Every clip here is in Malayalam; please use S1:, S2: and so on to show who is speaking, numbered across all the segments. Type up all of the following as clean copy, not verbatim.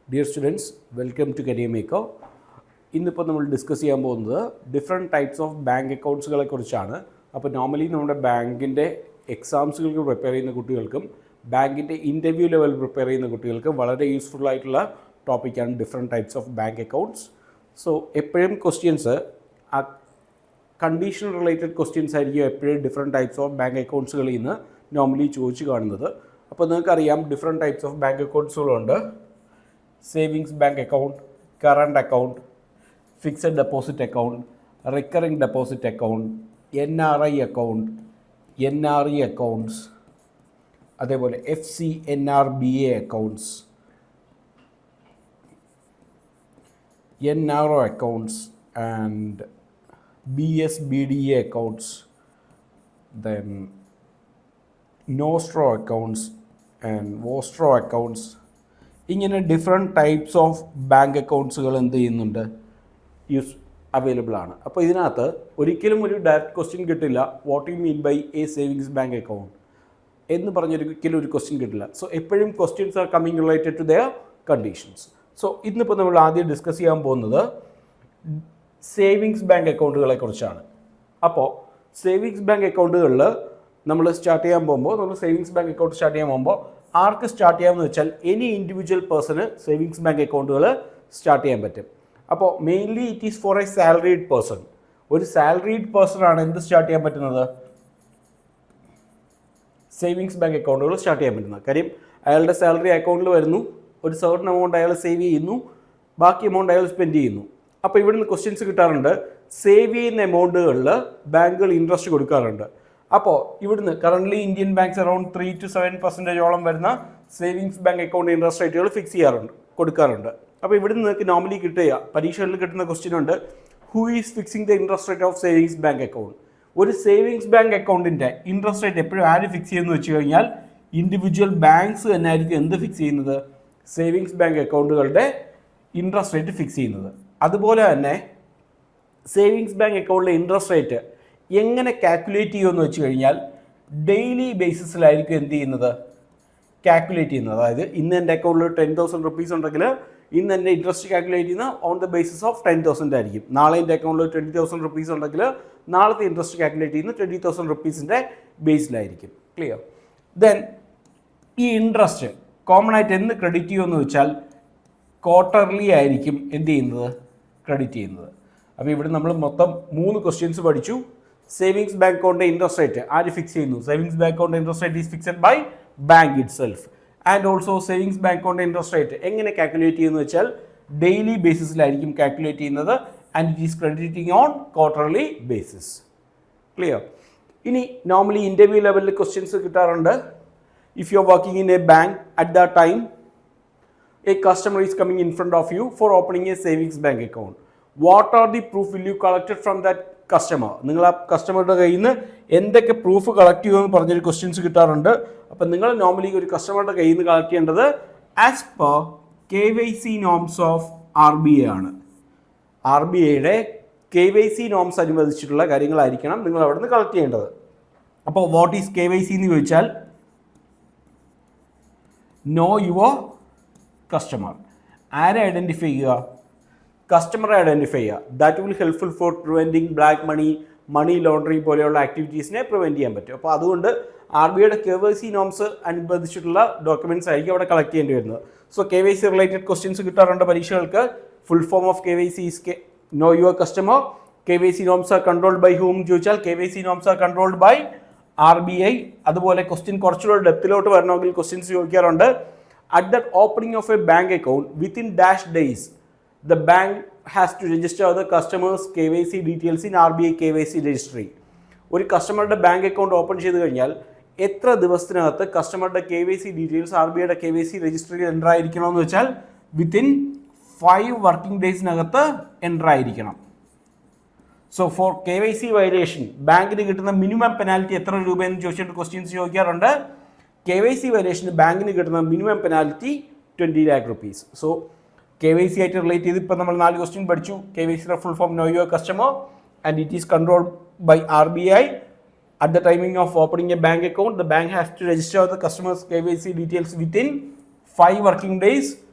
S1: Dear students, welcome to Career Maker. ഇന്നിപ്പോൾ നമ്മൾ ഡിസ്കസ് ചെയ്യാൻ പോകുന്നത് ഡിഫറെൻറ്റ് ടൈപ്സ് ഓഫ് ബാങ്ക് അക്കൗണ്ട്സുകളെ കുറിച്ചാണ്. അപ്പോൾ നോർമലി നമ്മുടെ ബാങ്കിൻ്റെ എക്സാംസുകൾക്ക് പ്രിപ്പയർ ചെയ്യുന്ന കുട്ടികൾക്കും ബാങ്കിൻ്റെ ഇൻ്റർവ്യൂ ലെവൽ പ്രിപ്പയർ ചെയ്യുന്ന കുട്ടികൾക്കും വളരെ യൂസ്ഫുൾ ആയിട്ടുള്ള ടോപ്പിക്കാണ് different types of bank accounts. So എപ്പോഴും ക്വസ്റ്റ്യൻസ് ആ കണ്ടീഷൻ റിലേറ്റഡ് ക്വസ്റ്റ്യൻസ് ആയിരിക്കും എപ്പോഴും ഡിഫറെൻറ്റ് ടൈപ്സ് ഓഫ് ബാങ്ക് അക്കൗണ്ട്സുകളിൽ നിന്ന് നോർമലി ചോദിച്ച് കാണുന്നത്. അപ്പോൾ നിങ്ങൾക്കറിയാം ഡിഫറെൻറ്റ് ടൈപ്സ് ഓഫ് ബാങ്ക് അക്കൗണ്ട്സുകളുണ്ട്. Savings bank account, current account, fixed deposit account, recurring deposit account, NRI account, NRE accounts, അതേപോലെ FCNRBA accounts, NRO accounts and BSBDA accounts, then Nostro accounts and Vostro accounts. ഇങ്ങനെ ഡിഫറെൻറ്റ് ടൈപ്സ് ഓഫ് ബാങ്ക് അക്കൗണ്ട്സുകൾ എന്ത് ചെയ്യുന്നുണ്ട്, അവൈലബിൾ ആണ്. അപ്പോൾ ഇതിനകത്ത് ഒരിക്കലും ഒരു ഡയറക്റ്റ് ക്വസ്റ്റ്യൻ കിട്ടില്ല, what you mean by a savings bank account എന്ന് പറഞ്ഞൊരിക്കലും ഒരു ക്വസ്റ്റ്യൻ കിട്ടില്ല. സോ എപ്പോഴും questions are coming related to their conditions. So ഇന്നിപ്പോൾ നമ്മൾ ആദ്യം ഡിസ്കസ് ചെയ്യാൻ പോകുന്നത് സേവിങ്സ് ബാങ്ക് അക്കൗണ്ടുകളെ കുറിച്ചാണ്. അപ്പോൾ സേവിങ്സ് ബാങ്ക് അക്കൗണ്ടുകളിൽ നമ്മൾ സ്റ്റാർട്ട് ചെയ്യാൻ പോകുമ്പോൾ, നമ്മൾ സേവിങ്സ് ബാങ്ക് അക്കൗണ്ട് സ്റ്റാർട്ട് ചെയ്യാൻ പോകുമ്പോൾ ആർക്ക് സ്റ്റാർട്ട് ചെയ്യാമെന്ന് വെച്ചാൽ any individual person savings bank അക്കൗണ്ടുകൾ സ്റ്റാർട്ട് ചെയ്യാൻ പറ്റും. അപ്പോൾ mainly it is for a salaried person. ഒരു സാലറീഡ് പേഴ്സണാണ് എന്ത് സ്റ്റാർട്ട് ചെയ്യാൻ പറ്റുന്നത്, സേവിങ്സ് ബാങ്ക് അക്കൗണ്ടുകൾ സ്റ്റാർട്ട് ചെയ്യാൻ പറ്റുന്നത്. കാര്യം അയാളുടെ സാലറി അക്കൗണ്ടിൽ വരുന്നു, ഒരു സർട്ടൻ എമൗണ്ട് അയാൾ സേവ് ചെയ്യുന്നു, ബാക്കി എമൗണ്ട് അയാൾ സ്പെൻഡ് ചെയ്യുന്നു. അപ്പോൾ ഇവിടുന്ന് ക്വസ്റ്റ്യൻസ് കിട്ടാറുണ്ട്, സേവ് ചെയ്യുന്ന എമൗണ്ടുകളിൽ ബാങ്കുകൾ ഇൻട്രസ്റ്റ് കൊടുക്കാറുണ്ട്. അപ്പോൾ ഇവിടുന്ന് currently Indian banks around 3 to 7% വരുന്ന സേവിങ്സ് ബാങ്ക് അക്കൗണ്ട് ഇൻട്രസ്റ്റ് റേറ്റുകൾ ഫിക്സ് കൊടുക്കാറുണ്ട്. അപ്പോൾ ഇവിടുന്ന് നിങ്ങൾക്ക് നോർമലി കിട്ടുക, പരീക്ഷകളിൽ കിട്ടുന്ന ക്വസ്റ്റ്യൻ ഉണ്ട്, who is fixing the interest rate of savings bank account. ഒരു സേവിങ്സ് ബാങ്ക് അക്കൗണ്ടിൻ്റെ ഇൻട്രസ്റ്റ് റേറ്റ് എപ്പോഴും ആര് ഫിക്സ് ചെയ്യുമെന്ന് വെച്ച് കഴിഞ്ഞാൽ ഇൻഡിവിജ്വൽ ബാങ്ക്സ് തന്നെ ആയിരിക്കും എന്ത് ഫിക്സ് ചെയ്യുന്നത്, സേവിങ്സ് ബാങ്ക് അക്കൗണ്ടുകളുടെ ഇൻട്രസ്റ്റ് റേറ്റ് ഫിക്സ് ചെയ്യുന്നത്. അതുപോലെ തന്നെ സേവിങ്സ് ബാങ്ക് അക്കൗണ്ടിലെ ഇൻട്രസ്റ്റ് റേറ്റ് എങ്ങനെ കാൽക്കുലേറ്റ് ചെയ്യുമെന്ന് വെച്ച് കഴിഞ്ഞാൽ ഡെയിലി ബേസിസിലായിരിക്കും എന്ത് ചെയ്യുന്നത്, കാൽക്കുലേറ്റ് ചെയ്യുന്നത്. അതായത് ഇന്ന് എൻ്റെ അക്കൗണ്ടിൽ 10,000 rupees ഉണ്ടെങ്കിൽ ഇന്ന് എൻ്റെ ഇൻട്രസ്റ്റ് കാൽക്കുലേറ്റ് ചെയ്യുന്ന ഓൺ ദ ബേസിസ് ഓഫ് 10,000 ആയിരിക്കും. നാളെ എൻ്റെ അക്കൗണ്ടിൽ 20,000 rupees ഉണ്ടെങ്കിൽ നാളത്തെ ഇൻട്രസ്റ്റ് കാൽക്കുലേറ്റ് ചെയ്യുന്ന 20,000 rupeesൻ്റെ ബേസിലായിരിക്കും. ക്ലിയർ? ദെൻ ഈ ഇൻട്രസ്റ്റ് കോമൺ ആയിട്ട് എന്ന് ക്രെഡിറ്റ് ചെയ്യുമെന്ന് വെച്ചാൽ ക്വാർട്ടർലി ആയിരിക്കും എന്ത് ചെയ്യുന്നത്, ക്രെഡിറ്റ് ചെയ്യുന്നത്. അപ്പോൾ ഇവിടെ നമ്മൾ മൊത്തം 3 ക്വസ്റ്റ്യൻസ് പഠിച്ചു. സേവിങ്സ് ബാങ്ക് അക്കൗണ്ടിൻ്റെ ഇൻട്രസ്റ്റ് റേറ്റ് ആര് ഫിക്സ് ചെയ്യുന്നു, savings bank account interest rate is fixed by bank itself. And also savings bank account interest rate എങ്ങനെ കാൽക്കുലേറ്റ് ചെയ്യുന്നു വെച്ചാൽ ഡെയിലി ബേസിസിലായിരിക്കും കാൽക്കുലേറ്റ് ചെയ്യുന്നത് and it is crediting on quarterly basis. Clear? ഇനി നോർമലി ഇൻ്റർവ്യൂ ലെവലിൽ ക്വസ്റ്റ്യൻസ് കിട്ടാറുണ്ട്. If you are working in a bank at the time a customer is coming in front of you for opening A savings bank account, what are the proof will you collected from that customer. നിങ്ങൾ ആ കസ്റ്റമറുടെ കയ്യിൽ നിന്ന് എന്തൊക്കെ പ്രൂഫ് കളക്ട് ചെയ്യുമെന്ന് പറഞ്ഞൊരു ക്വസ്റ്റ്യൻസ് കിട്ടാറുണ്ട്. അപ്പം നിങ്ങൾ നോർമലി ഒരു കസ്റ്റമറുടെ കയ്യിൽ നിന്ന് കളക്ട് ചെയ്യേണ്ടത് as per KYC norms of RBI ആണ്. RBIയുടെ KYC നോംസ് അനുവദിച്ചിട്ടുള്ള കാര്യങ്ങളായിരിക്കണം നിങ്ങൾ അവിടെ നിന്ന് കളക്ട് ചെയ്യേണ്ടത്. അപ്പോൾ വാട്ട് ഈസ് KYC എന്ന് ചോദിച്ചാൽ നോ യുവർ കസ്റ്റമർ. ആരെ ഐഡൻറ്റിഫൈ ചെയ്യുക, കസ്റ്റമറെ ഐഡൻറ്റിഫൈ ചെയ്യുക. That will helpful for preventing black money laundering പോലെയുള്ള ആക്ടിവിറ്റീസിനെ പ്രിവെൻറ്റ് ചെയ്യാൻ പറ്റും. അപ്പോൾ അതുകൊണ്ട് RBIയുടെ KYC നോംസ് അനുബന്ധിച്ചിട്ടുള്ള ഡോക്യുമെൻറ്റ്സ് ആയിരിക്കും അവിടെ കളക്ട് ചെയ്യേണ്ടി വരുന്നത്. സോ KYC റിലേറ്റഡ് ക്വസ്റ്റ്യൻസ് കിട്ടാറുണ്ട് പരീക്ഷകൾക്ക്. Full form of KYC is know your customer. KYC norms are controlled by whom ചോദിച്ചാൽ KYC norms are controlled by RBI. അതുപോലെ ക്വസ്റ്റ്യൻ കുറച്ചുകൂടെ ഡെപ്തിലോട്ട് വരണമെങ്കിൽ ക്വസ്റ്റ്യൻസ് ചോദിക്കാറുണ്ട്. At the opening of a bank account within dash days the bank has to register the customer's KYC details in RBI KYC registry. ഒരു കസ്റ്റമറുടെ ബാങ്ക് അക്കൗണ്ട് ഓപ്പൺ ചെയ്ത് കഴിഞ്ഞാൽ എത്ര ദിവസത്തിനകത്ത് കസ്റ്റമറുടെ KYC ഡീറ്റെയിൽസ് RBIയുടെ KYC രജിസ്ട്രിയിൽ എൻ്റർ ആയിരിക്കണമെന്ന് വെച്ചാൽ വിത്തിൻ 5 വർക്കിംഗ് ഡേയ്സിനകത്ത് എൻ്റർ ആയിരിക്കണം. സോ ഫോർ KYC വയലേഷൻ ബാങ്കിന് കിട്ടുന്ന മിനിമം പെനാൽറ്റി എത്ര രൂപയെന്ന് ചോദിച്ചിട്ട് ക്വസ്റ്റ്യൻസ് ചോദിക്കാറുണ്ട്. KYC വയലേഷന് ബാങ്കിന് കിട്ടുന്ന minimum penalty 20 lakh rupees. So KYC ആയിട്ട് റിലേറ്റ് ചെയ്ത് ഇപ്പോൾ നമ്മൾ 4 ക്വസ്റ്റ്യൻ പഠിച്ചു. KYCയുടെ full form know your customer and it is controlled by RBI. At the timing of opening a bank account, the bank has to register the customer's KYC details within 5 working days.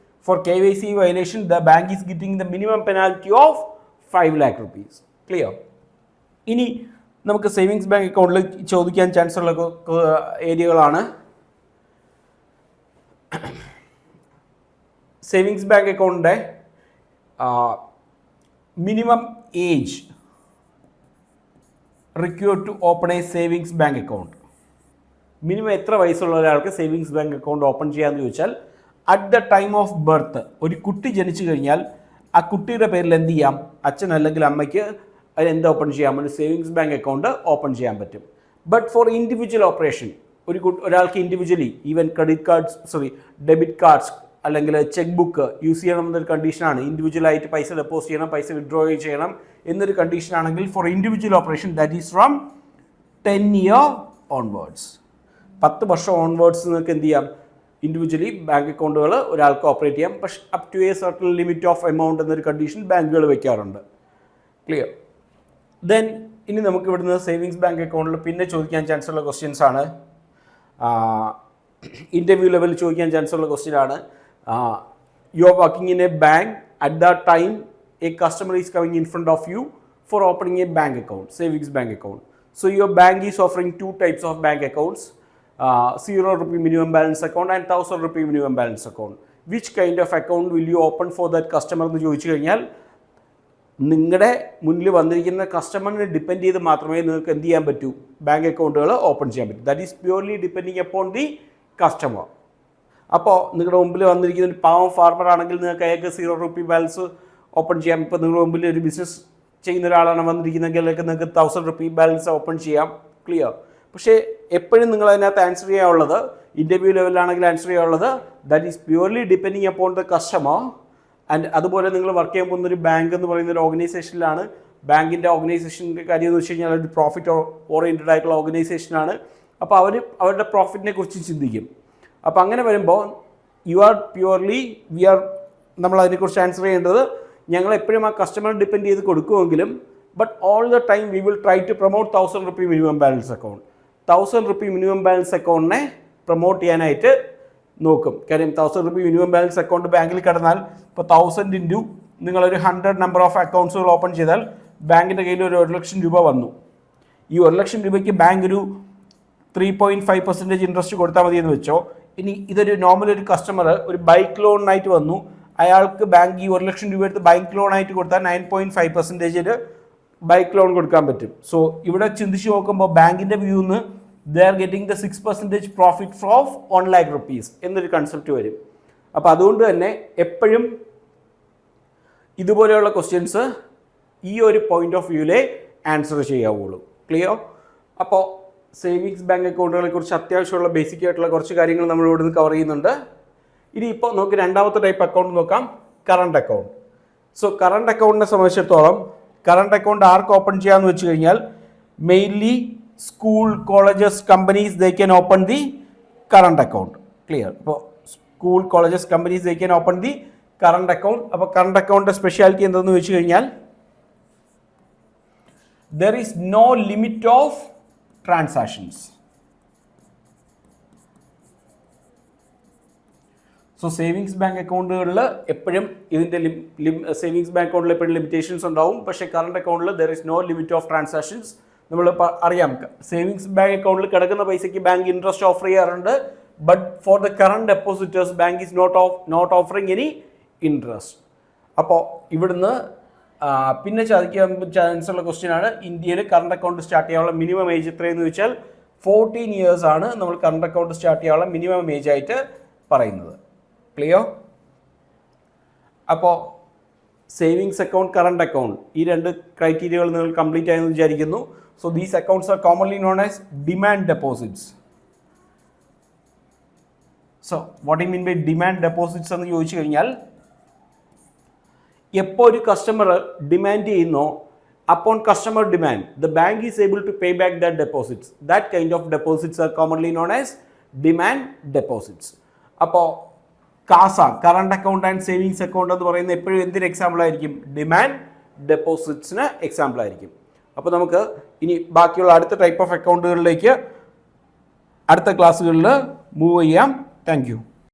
S1: For KYC violation, the bank is getting the minimum penalty of 5 lakh rupees. Clear? ഇനി നമുക്ക് സേവിങ്സ് ബാങ്ക് അക്കൗണ്ടിൽ ചോദിക്കാൻ ചാൻസ് ഉള്ള ഏരിയകളാണ് സേവിങ്സ് ബാങ്ക് അക്കൗണ്ടിൻ്റെ minimum age required to open a savings bank account. Minimum എത്ര വയസ്സുള്ള ഒരാൾക്ക് സേവിങ്സ് ബാങ്ക് അക്കൗണ്ട് ഓപ്പൺ ചെയ്യാമെന്ന് ചോദിച്ചാൽ at the time of birth ഒരു കുട്ടി ജനിച്ചു കഴിഞ്ഞാൽ ആ കുട്ടിയുടെ പേരിൽ എന്ത് ചെയ്യാം, അച്ഛൻ അല്ലെങ്കിൽ അമ്മയ്ക്ക് അത് എന്ത് ഓപ്പൺ ചെയ്യാം, ഒരു സേവിങ്സ് ബാങ്ക് അക്കൗണ്ട് ഓപ്പൺ ചെയ്യാൻ പറ്റും. ബട്ട് ഫോർ ഇൻഡിവിജ്വൽ ഓപ്പറേഷൻ ഒരാൾക്ക് ഇൻഡിവിജ്വലി ഈവൻ ഡെബിറ്റ് കാർഡ്സ് അല്ലെങ്കിൽ ചെക്ക് ബുക്ക് യൂസ് ചെയ്യണം എന്നൊരു കണ്ടീഷനാണ്. ഇൻഡിവിജ്വലായിട്ട് പൈസ ഡെപ്പോസിറ്റ് ചെയ്യണം, പൈസ വിഡ്രോ ചെയ്യണം എന്നൊരു കണ്ടീഷനാണെങ്കിൽ for individual operation that is from 10 years onwards. 10 വർഷം ഓൺവേർഡ്സ് നിങ്ങൾക്ക് എന്ത് ചെയ്യാം, ഇൻഡിവിജ്വലി ബാങ്ക് അക്കൗണ്ടുകൾ ഒരാൾക്ക് ഓപ്പറേറ്റ് ചെയ്യാം. പക്ഷേ up to a certain limit of amount എന്നൊരു കണ്ടീഷൻ ബാങ്കുകൾ വെക്കാറുണ്ട്. ക്ലിയർ? ദെൻ ഇനി നമുക്ക് ഇവിടുന്ന് സേവിങ്സ് ബാങ്ക് അക്കൗണ്ടിൽ പിന്നെ ചോദിക്കാൻ ചാൻസ് ഉള്ള ക്വസ്റ്റ്യൻസ് ആണ്, ഇൻ്റർവ്യൂ ലെവലിൽ ചോദിക്കാൻ ചാൻസ് ഉള്ള ക്വസ്റ്റ്യൻ ആണ്. You are working in a bank at the time a customer is coming in front of you for opening a bank account, savings bank account. So your bank is offering 2 types of bank accounts, 0 rupee minimum balance account and 1000 rupee minimum balance account. Which kind of account will you open for that customer എന്ന് ചോദിച്ചു കഴിഞ്ഞാൽ നിങ്ങളുടെ മുന്നിൽ വന്നിരിക്കുന്ന കസ്റ്റമറിനെ ഡിപ്പെൻഡ് ചെയ്ത് മാത്രമേ നിങ്ങൾക്ക് എന്ത് ചെയ്യാൻ പറ്റൂ, ബാങ്ക് അക്കൗണ്ടുകൾ ഓപ്പൺ ചെയ്യാൻ പറ്റൂ. That is purely depending upon the customer. അപ്പോൾ നിങ്ങളുടെ മുമ്പിൽ വന്നിരിക്കുന്ന ഒരു പാവം ഫാർമർ ആണെങ്കിൽ നിങ്ങൾക്ക് അയാൾക്ക് 0 rupee ബാലൻസ് ഓപ്പൺ ചെയ്യാം. ഇപ്പോൾ നിങ്ങളുടെ മുമ്പിൽ ഒരു ബിസിനസ് ചെയ്യുന്ന ഒരാളാണ് വന്നിരിക്കുന്നതെങ്കിൽ നിങ്ങൾക്ക് 1000 rupee ബാലൻസ് ഓപ്പൺ ചെയ്യാം. ക്ലിയർ? പക്ഷേ എപ്പോഴും നിങ്ങൾ അതിനകത്ത് ആൻസർ ചെയ്യാനുള്ളത്, ഇൻ്റർവ്യൂ ലെവലിലാണെങ്കിൽ ആൻസർ ചെയ്യാനുള്ളത് that is purely depending upon the customer. And അതുപോലെ നിങ്ങൾ വർക്ക് ചെയ്യാൻ പോകുന്ന ഒരു ബാങ്ക് എന്ന് പറയുന്ന ഒരു ഓർഗനൈസേഷനിലാണ്. ബാങ്കിൻ്റെ ഓർഗനൈസേഷൻ്റെ കാര്യം എന്ന് വെച്ച് കഴിഞ്ഞാൽ ഒരു പ്രോഫിറ്റ് ഓറിയൻറ്റഡ് ആയിട്ടുള്ള ഓർഗനൈസേഷനാണ്. അപ്പോൾ അവരുടെ പ്രോഫിറ്റിനെ കുറിച്ച് ചിന്തിക്കും. അപ്പോൾ അങ്ങനെ വരുമ്പോൾ നമ്മൾ അതിനെക്കുറിച്ച് ആൻസർ ചെയ്യേണ്ടത് ഞങ്ങൾ എപ്പോഴും ആ കസ്റ്റമർ ഡിപ്പെൻഡ് ചെയ്ത് കൊടുക്കുമെങ്കിലും but all the time we will try to promote 1000 rupee minimum balance account. 1000 rupee minimum balance അക്കൗണ്ടിനെ പ്രൊമോട്ട് ചെയ്യാനായിട്ട് നോക്കും. കാര്യം 1000 rupee മിനിമം ബാലൻസ് അക്കൗണ്ട് ബാങ്കിൽ കിടന്നാൽ ഇപ്പോൾ 1000 ഇൻറ്റു നിങ്ങളൊരു 100 നമ്പർ ഓഫ് അക്കൗണ്ട്സുകൾ ഓപ്പൺ ചെയ്താൽ ബാങ്കിൻ്റെ കയ്യിൽ ഒരു 1 ലക്ഷം രൂപ വന്നു. ഈ 1 ലക്ഷം രൂപയ്ക്ക് ബാങ്ക് ഒരു 3.5% ഇൻട്രസ്റ്റ് കൊടുത്താൽ മതി എന്ന് വെച്ചോ. ഇനി ഇതൊരു നോർമൽ ഒരു കസ്റ്റമർ ഒരു ബൈക്ക് ലോണിനായിട്ട് വന്നു, അയാൾക്ക് ബാങ്ക് ഈ 1 ലക്ഷം രൂപ എടുത്ത് ബൈക്ക് ലോണായിട്ട് കൊടുത്താൽ 9.5% ബൈക്ക് ലോൺ കൊടുക്കാൻ പറ്റും. സോ ഇവിടെ ചിന്തിച്ച് നോക്കുമ്പോൾ ബാങ്കിൻ്റെ വ്യൂ നിന്ന് they are getting the 6% profit of 1 lakh rupees എന്നൊരു കൺസെപ്റ്റ് വരും. അപ്പോൾ അതുകൊണ്ട് തന്നെ എപ്പോഴും ഇതുപോലെയുള്ള ക്വസ്റ്റ്യൻസ് ഈ ഒരു പോയിന്റ് ഓഫ് വ്യൂവിലെ ആൻസർ ചെയ്യാവുള്ളൂ. ക്ലിയർ? അപ്പോൾ സേവിങ്സ് ബാങ്ക് അക്കൗണ്ടുകളെ കുറിച്ച് അത്യാവശ്യമുള്ള ബേസിക് ആയിട്ടുള്ള കുറച്ച് കാര്യങ്ങൾ നമ്മൾ ഇവിടെ നിന്ന് കവർ ചെയ്യുന്നുണ്ട്. ഇനി ഇപ്പോൾ നമുക്ക് രണ്ടാമത്തെ ടൈപ്പ് അക്കൗണ്ട് നോക്കാം, കറണ്ട് അക്കൗണ്ട്. സോ കറണ്ട് അക്കൗണ്ടിനെ സംബന്ധിച്ചിടത്തോളം കറണ്ട് അക്കൗണ്ട് ആർക്ക് ഓപ്പൺ ചെയ്യാമെന്ന് വെച്ച് കഴിഞ്ഞാൽ mainly school, colleges, companies they can open the current account. Clear? ഇപ്പോൾ school, colleges, companies they can open the current account. അപ്പോൾ കറണ്ട് അക്കൗണ്ടിൻ്റെ സ്പെഷ്യാലിറ്റി എന്താണെന്ന് വെച്ച് കഴിഞ്ഞാൽ there is no limit of transactions. So savings bank അക്കൗണ്ടുകളിൽ എപ്പോഴും ഇതിൻ്റെ സേവിങ്സ് ബാങ്ക് അക്കൗണ്ടിൽ എപ്പോഴും ലിമിറ്റേഷൻസ് ഉണ്ടാവും. പക്ഷേ കറണ്ട് അക്കൗണ്ടിൽ there is no limit of transactions. നമ്മൾ അറിയാം, സേവിങ്സ് ബാങ്ക് അക്കൗണ്ടിൽ കിടക്കുന്ന പൈസയ്ക്ക് ബാങ്ക് ഇൻട്രസ്റ്റ് ഓഫർ ചെയ്യാറുണ്ട്. But for the current depositors bank is not offering any interest. അപ്പോൾ ഇവിടുന്ന് പിന്നെ ചോദിക്കാൻ ചാൻസ് ഉള്ള ക്വസ്റ്റ്യൻ ആണ്, ഇന്ത്യയിൽ കറണ്ട് അക്കൗണ്ട് സ്റ്റാർട്ട് ചെയ്യാനുള്ള മിനിമം ഏജ് എത്രയെന്ന് ചോദിച്ചാൽ 14 years ആണ് നമ്മൾ കറണ്ട് അക്കൗണ്ട് സ്റ്റാർട്ട് ചെയ്യാനുള്ള മിനിമം ഏജ് ആയിട്ട് പറയുന്നത്. ക്ലിയർ? അപ്പോൾ സേവിങ്സ് അക്കൗണ്ട്, കറണ്ട് അക്കൗണ്ട് ഈ 2 ക്രൈറ്റീരിയകൾ നിങ്ങൾ കംപ്ലീറ്റ് ആയെന്ന് വിചാരിക്കുന്നു. So these accounts are commonly known as demand deposits. So what I mean by demand deposits എന്ന് ചോദിച്ചു കഴിഞ്ഞാൽ എപ്പോൾ ഒരു കസ്റ്റമർ ഡിമാൻഡ് ചെയ്യുന്നോ upon customer demand the bank is able to pay back that deposits. That kind of deposits are commonly known as demand deposits. അപ്പോൾ CASA, current account and savings account എന്ന് പറയുന്നത് എപ്പോഴും എന്തിന് എക്സാമ്പിൾ ആയിരിക്കും? ഡിമാൻഡ് ഡെപ്പോസിറ്റ്സിന് എക്സാമ്പിൾ ആയിരിക്കും. അപ്പോൾ നമുക്ക് ഇനി ബാക്കിയുള്ള അടുത്ത ടൈപ്പ് ഓഫ് അക്കൗണ്ടുകളിലേക്ക് അടുത്ത ക്ലാസ്സുകളിൽ മൂവ് ചെയ്യാം. Thank you.